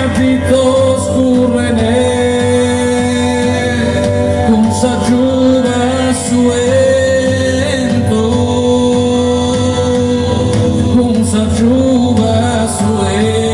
gatitos corren con sajuba suento, con sajuba suento.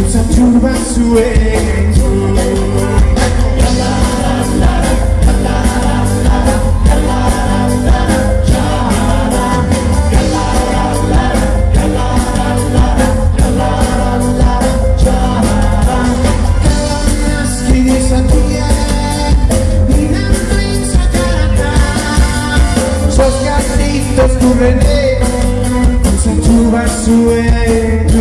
Sajuba suento. Sos gatitos corren con sajuba suento.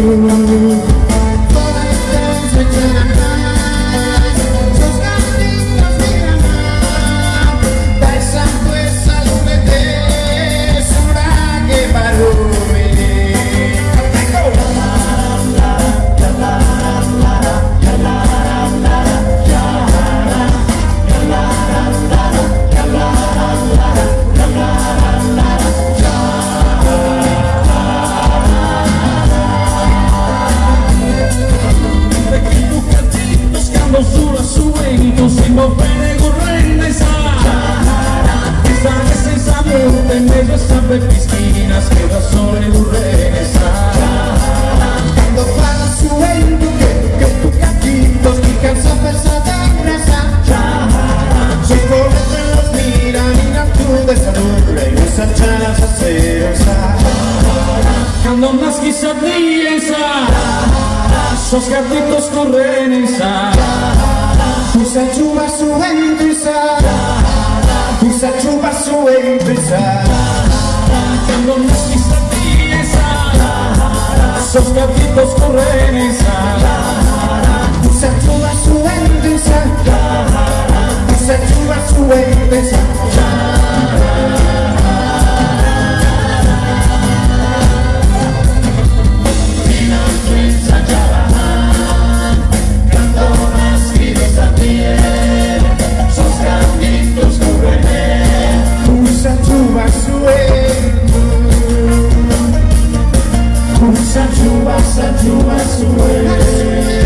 Si no puede correr esa senza morte in mezzo a sape piscinas che da sole durresa. Cuando para suelto que tu gatitos pican sapes a degresa. Sus pobres los miran y la tu de salud regresan chalas a cereza. Cuando nasci sapienza, sos gatitos corren esa. Sajuba suento, sajuba suento. Cuando nasci sapienza, sos gatitos corren esa. Sajuba suento, sajuba suento. Sajuba suento.